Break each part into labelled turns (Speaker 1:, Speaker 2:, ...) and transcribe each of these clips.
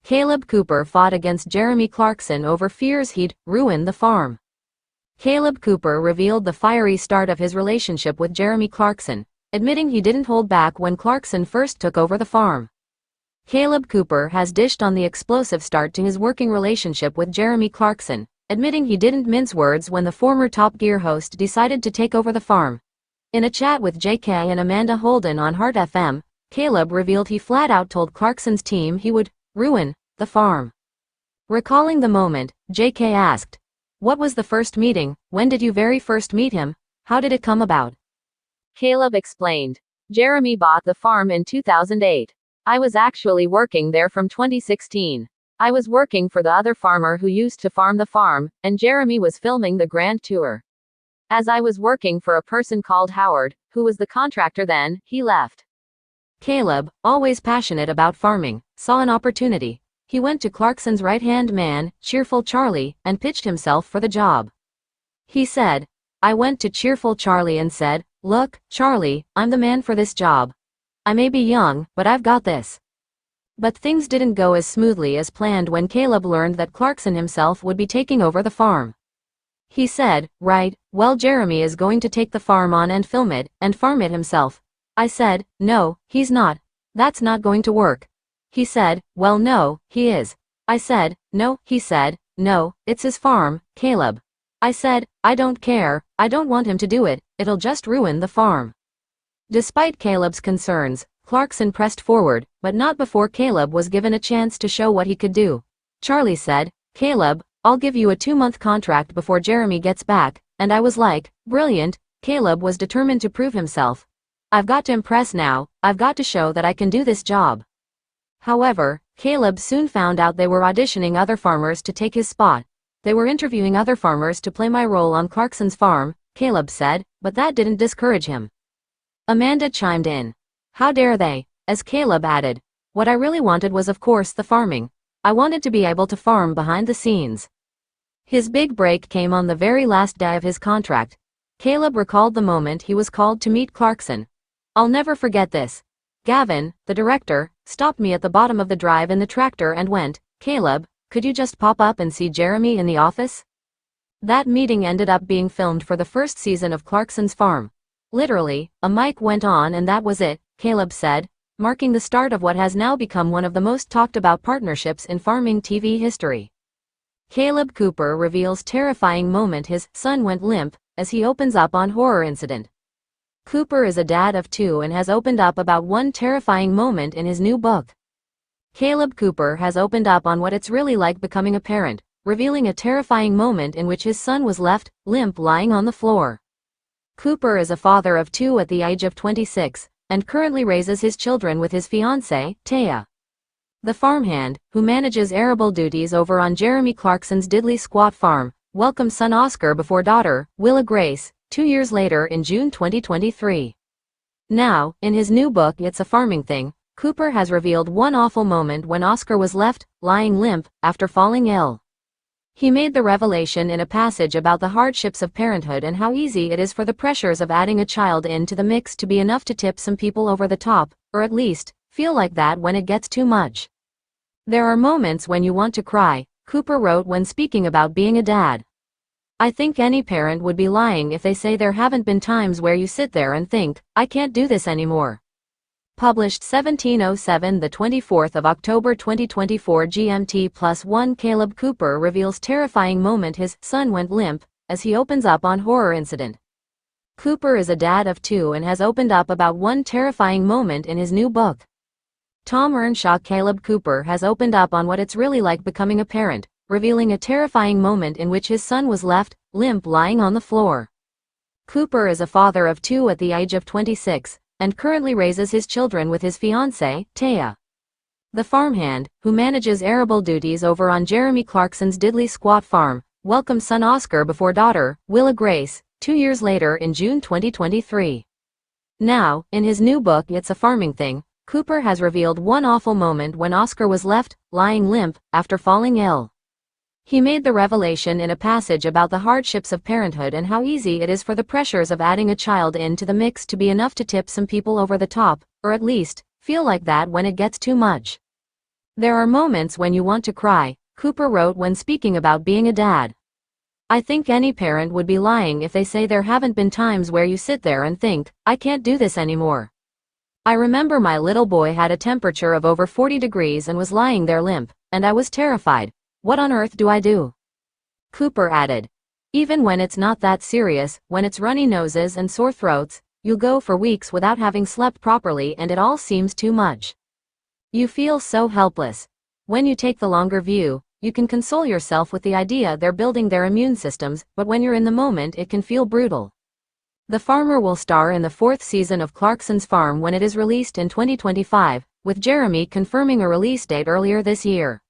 Speaker 1: Caleb Cooper fought against Jeremy Clarkson over fears he'd ruin the farm. Caleb Cooper revealed the fiery start of his relationship with Jeremy Clarkson, admitting he didn't hold back when Clarkson first took over the farm. Caleb Cooper has dished on the explosive start to his working relationship with Jeremy Clarkson, admitting he didn't mince words when the former Top Gear host decided to take over the farm. In a chat with JK and Amanda Holden on Heart FM, Caleb revealed he flat out told Clarkson's team he would ruin the farm. Recalling the moment, JK asked, "What was the first meeting? When did you very first meet him? How did it come about?" Caleb explained, "Jeremy bought the farm in 2008. I was actually working there from 2016. I was working for the other farmer who used to farm the farm, and Jeremy was filming the Grand Tour. As I was working for a person called Howard, who was the contractor then, he left." Caleb, always passionate about farming, saw an opportunity. He went to Clarkson's right-hand man, Cheerful Charlie, and pitched himself for the job. He said, "I went to Cheerful Charlie and said, 'Look, Charlie, I'm the man for this job. I may be young, but I've got this.'" But things didn't go as smoothly as planned when Caleb learned that Clarkson himself would be taking over the farm. He said, "Right, well, Jeremy is going to take the farm on and film it, and farm it himself." I said, "No, he's not. That's not going to work." He said, "Well, no, he is." I said, "No." He said, "No, it's his farm, Caleb." I said, "I don't care, I don't want him to do it, it'll just ruin the farm." Despite Caleb's concerns, Clarkson pressed forward, but not before Caleb was given a chance to show what he could do. Charlie said, "Caleb, I'll give you a 2-month contract before Jeremy gets back," and I was like, brilliant. Caleb was determined to prove himself. "I've got to impress now, I've got to show that I can do this job." However, Caleb soon found out they were auditioning other farmers to take his spot. "They were interviewing other farmers to play my role on Clarkson's farm," Caleb said, but that didn't discourage him. Amanda chimed in. "How dare they?" As Caleb added, "What I really wanted was of course the farming. I wanted to be able to farm behind the scenes." His big break came on the very last day of his contract. Caleb recalled the moment he was called to meet Clarkson. "I'll never forget this. Gavin, the director, stopped me at the bottom of the drive in the tractor and went, 'Caleb, could you just pop up and see Jeremy in the office?'" That meeting ended up being filmed for the first season of Clarkson's farm. "Literally, a mic went on and that was it," Caleb said, marking the start of what has now become one of the most talked about partnerships in farming TV history. Caleb Cooper reveals terrifying moment his son went limp as he opens up on horror incident. Cooper is a dad of 2 and has opened up about one terrifying moment in his new book. Caleb Cooper has opened up on what it's really like becoming a parent, revealing a terrifying moment in which his son was left limp lying on the floor. Cooper is a father of 2 at the age of 26, and currently raises his children with his fiancée, Taya. The farmhand, who manages arable duties over on Jeremy Clarkson's diddly squat farm, welcomed son Oscar before daughter, Willa Grace, 2 years later in June 2023. Now, in his new book It's a Farming Thing, Cooper has revealed one awful moment when Oscar was left lying limp after falling ill. He made the revelation in a passage about the hardships of parenthood and how easy it is for the pressures of adding a child into the mix to be enough to tip some people over the top, or at least, feel like that when it gets too much. "There are moments when you want to cry," Cooper wrote when speaking about being a dad. "I think any parent would be lying if they say there haven't been times where you sit there and think, I can't do this anymore." Published 1707 the 24th of October 2024 GMT+1 Caleb Cooper reveals terrifying moment his son went limp as he opens up on horror incident. Cooper is a dad of 2 and has opened up about one terrifying moment in his new book. Tom Earnshaw Caleb Cooper has opened up on what it's really like becoming a parent, revealing a terrifying moment in which his son was left limp lying on the floor. Cooper is a father of 2 at the age of 26, and currently raises his children with his fiancée, Taya. The farmhand, who manages arable duties over on Jeremy Clarkson's diddly squat farm, welcomed son Oscar before daughter, Willa Grace, 2 years later in June 2023. Now, in his new book It's a Farming Thing, Cooper has revealed one awful moment when Oscar was left lying limp after falling ill. He made the revelation in a passage about the hardships of parenthood and how easy it is for the pressures of adding a child into the mix to be enough to tip some people over the top, or at least, feel like that when it gets too much. There are moments when you want to cry, Cooper wrote when speaking about being a dad. I think any parent would be lying if they say there haven't been times where you sit there and think, I can't do this anymore. I remember my little boy had a temperature of over 40 degrees and was lying there limp, and I was terrified. What on earth do I do? Cooper added. Even when it's not that serious, when it's runny noses and sore throats, you'll go for weeks without having slept properly and it all seems too much. You feel so helpless. When you take the longer view, you can console yourself with the idea they're building their immune systems, but when you're in the moment it can feel brutal. The farmer will star in the 4th season of Clarkson's Farm when it is released in 2025, with Jeremy confirming a release date earlier this year.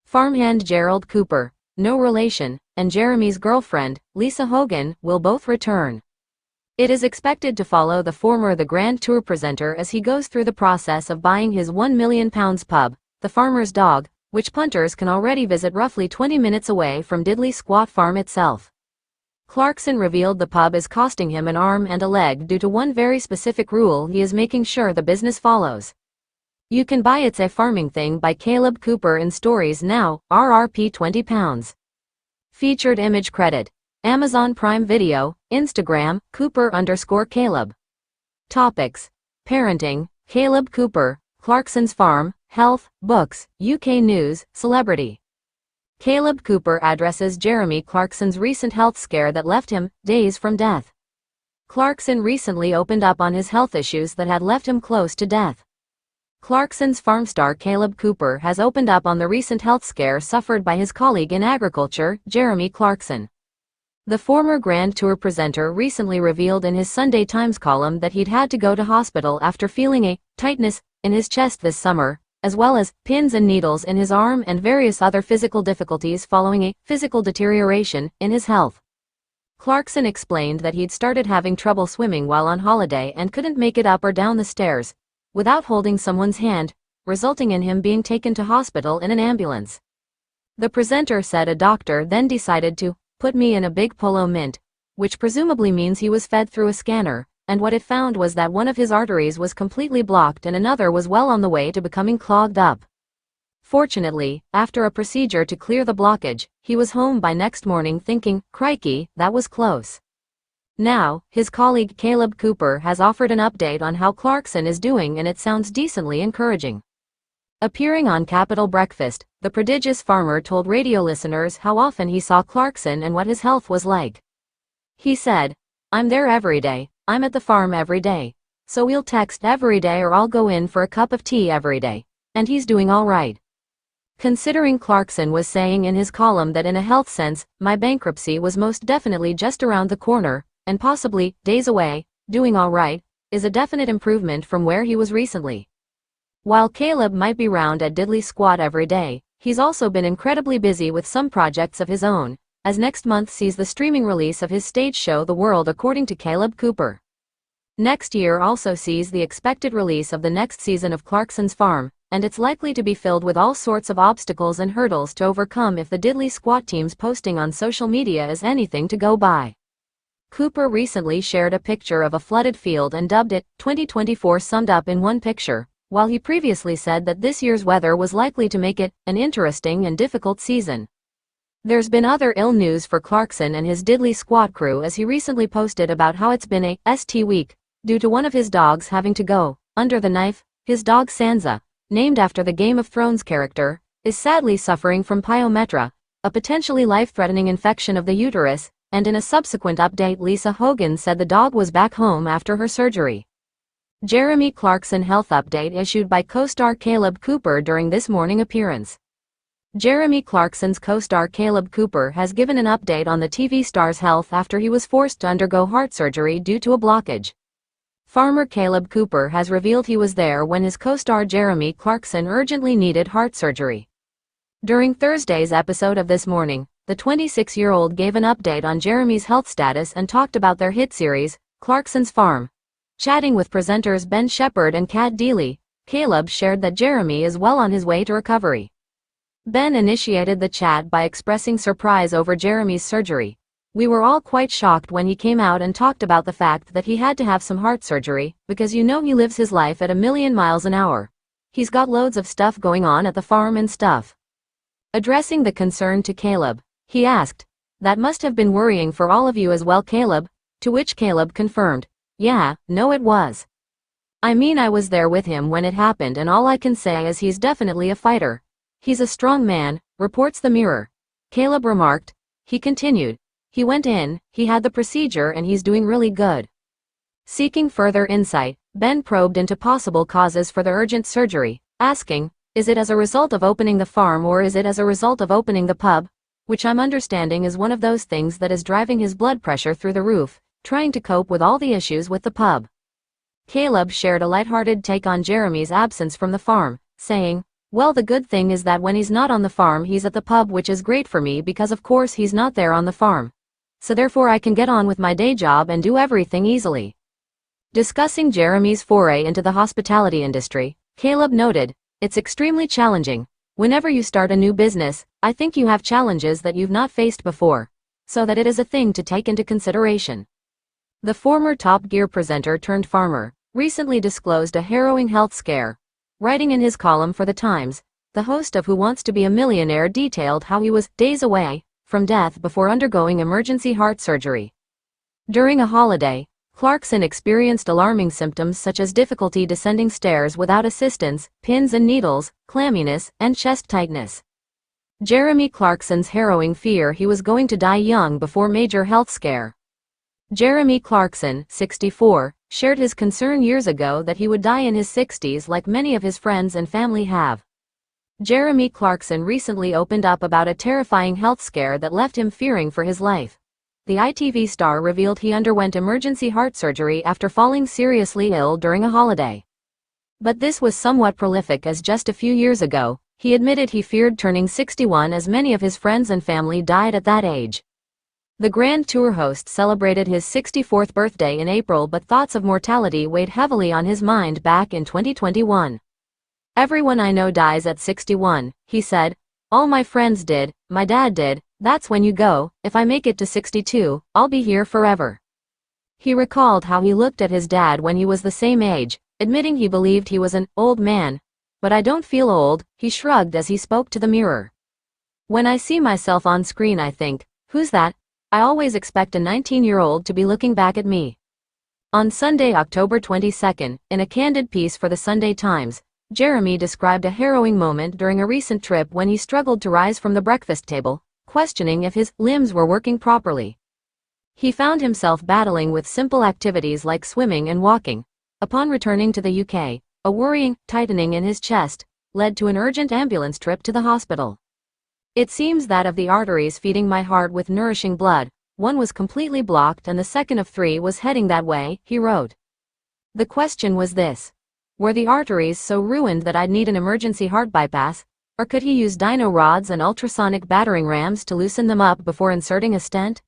Speaker 1: Farmhand Gerald Cooper, no relation, and Jeremy's girlfriend, Lisa Hogan, will both return. It is expected to follow the former The Grand Tour presenter as he goes through the process of buying his £1 million pub, The Farmer's Dog, which punters can already visit roughly 20 minutes away from Diddley Squat Farm itself. Clarkson revealed the pub is costing him an arm and a leg due to one very specific rule he is making sure the business follows. You can buy It's a Farming Thing by Caleb Cooper in stories now, RRP £20. Featured image credit. Amazon Prime Video, Instagram, Cooper_Caleb. Topics. Parenting, Caleb Cooper, Clarkson's Farm, Health, Books, UK News, Celebrity. Caleb Cooper addresses Jeremy Clarkson's recent health scare that left him days from death. Clarkson recently opened up on his health issues that had left him close to death. Clarkson's Farm star Caleb Cooper has opened up on the recent health scare suffered by his colleague in agriculture, Jeremy Clarkson. The former Grand Tour presenter recently revealed in his Sunday Times column that he'd had to go to hospital after feeling a tightness in his chest this summer, as well as pins and needles in his arm and various other physical difficulties following a physical deterioration in his health. Clarkson explained that he'd started having trouble swimming while on holiday and couldn't make it up or down the stairs without holding someone's hand, resulting in him being taken to hospital in an ambulance. The presenter said a doctor then decided to put me in a big polo mint, which presumably means he was fed through a scanner, and what it found was that one of his arteries was completely blocked and another was well on the way to becoming clogged up. Fortunately, after a procedure to clear the blockage, he was home by next morning thinking, crikey, that was close. Now, his colleague Caleb Cooper has offered an update on how Clarkson is doing and it sounds decently encouraging. Appearing on Capital Breakfast, the prodigious farmer told radio listeners how often he saw Clarkson and what his health was like. He said, I'm there every day, I'm at the farm every day. So we'll text every day or I'll go in for a cup of tea every day. And he's doing all right. Considering Clarkson was saying in his column that in a health sense, my bankruptcy was most definitely just around the corner, and possibly days away, doing all right, is a definite improvement from where he was recently. While Caleb might be round at Diddley Squat every day, he's also been incredibly busy with some projects of his own, as next month sees the streaming release of his stage show The World According to Caleb Cooper. Next year also sees the expected release of the next season of Clarkson's Farm, and it's likely to be filled with all sorts of obstacles and hurdles to overcome if the Diddley Squat team's posting on social media is anything to go by. Cooper recently shared a picture of a flooded field and dubbed it 2024 summed up in one picture, while he previously said that this year's weather was likely to make it an interesting and difficult season. There's been other ill news for Clarkson and his Diddley Squat crew as he recently posted about how it's been a ST week, due to one of his dogs having to go under the knife. His dog Sansa, named after the Game of Thrones character, is sadly suffering from pyometra, a potentially life-threatening infection of the uterus, and in a subsequent update Lisa Hogan said the dog was back home after her surgery. Jeremy Clarkson health update issued by co-star Caleb Cooper during this morning appearance. Jeremy Clarkson's co-star Caleb Cooper has given an update on the TV star's health after he was forced to undergo heart surgery due to a blockage. Farmer Caleb Cooper has revealed he was there when his co-star Jeremy Clarkson urgently needed heart surgery. During Thursday's episode of This Morning, the 26-year-old gave an update on Jeremy's health status and talked about their hit series, Clarkson's Farm. Chatting with presenters Ben Shepherd and Kat Deely, Caleb shared that Jeremy is well on his way to recovery. Ben initiated the chat by expressing surprise over Jeremy's surgery. We were all quite shocked when he came out and talked about the fact that he had to have some heart surgery, because you know he lives his life at 1,000,000 miles an hour. He's got loads of stuff going on at the farm and stuff. Addressing the concern to Caleb, he asked, "That must have been worrying for all of you as well, Caleb?" To which Caleb confirmed, "Yeah, no it was. I mean I was there with him when it happened and all I can say is he's definitely a fighter. He's a strong man," reports the Mirror. Caleb remarked. He continued, "He went in, he had the procedure and he's doing really good." Seeking further insight, Ben probed into possible causes for the urgent surgery, asking, "Is it as a result of opening the farm or is it as a result of opening the pub? Which I'm understanding is one of those things that is driving his blood pressure through the roof, trying to cope with all the issues with the pub." Caleb shared a lighthearted take on Jeremy's absence from the farm, saying, "Well, the good thing is that when he's not on the farm he's at the pub, which is great for me because of course he's not there on the farm. So therefore I can get on with my day job and do everything easily." Discussing Jeremy's foray into the hospitality industry, Caleb noted, "It's extremely challenging. Whenever you start a new business, I think you have challenges that you've not faced before. So that it is a thing to take into consideration." The former Top Gear presenter turned farmer recently disclosed a harrowing health scare. Writing in his column for The Times, the host of Who Wants to Be a Millionaire detailed how he was days away from death before undergoing emergency heart surgery. During a holiday, Clarkson experienced alarming symptoms such as difficulty descending stairs without assistance, pins and needles, clamminess, and chest tightness. Jeremy Clarkson's harrowing fear he was going to die young before major health scare. Jeremy Clarkson, 64, shared his concern years ago that he would die in his 60s like many of his friends and family have. Jeremy Clarkson recently opened up about a terrifying health scare that left him fearing for his life. The ITV star revealed he underwent emergency heart surgery after falling seriously ill during a holiday. But this was somewhat prolific as just a few years ago, he admitted he feared turning 61 as many of his friends and family died at that age. The Grand Tour host celebrated his 64th birthday in April, but thoughts of mortality weighed heavily on his mind back in 2021. "Everyone I know dies at 61, he said. "All my friends did, my dad did, that's when you go, if I make it to 62, I'll be here forever." He recalled how he looked at his dad when he was the same age, admitting he believed he was an old man. "But I don't feel old," he shrugged as he spoke to the Mirror. "When I see myself on screen I think, who's that? I always expect a 19-year-old to be looking back at me." On Sunday, October 22, in a candid piece for the Sunday Times, Jeremy described a harrowing moment during a recent trip when he struggled to rise from the breakfast table, questioning if his limbs were working properly. He found himself battling with simple activities like swimming and walking. Upon returning to the UK, a worrying tightening in his chest led to an urgent ambulance trip to the hospital. "It seems that of the arteries feeding my heart with nourishing blood, one was completely blocked and the second of 3 was heading that way," he wrote. The question was this: were the arteries so ruined that I'd need an emergency heart bypass, or could he use dyno rods and ultrasonic battering rams to loosen them up before inserting a stent?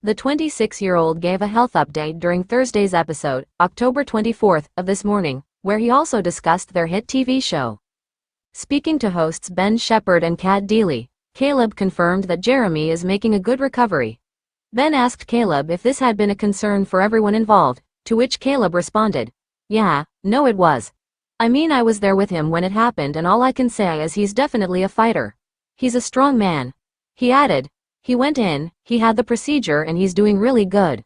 Speaker 1: The 26-year-old gave a health update during Thursday's episode, October 24, of This Morning, where he also discussed their hit TV show. Speaking to hosts Ben Shepherd and Kat Deely, Caleb confirmed that Jeremy is making a good recovery. Ben asked Caleb if this had been a concern for everyone involved, to which Caleb responded, "Yeah, no it was. I mean I was there with him when it happened and all I can say is he's definitely a fighter. He's a strong man." He added, "He went in, he had the procedure and he's doing really good."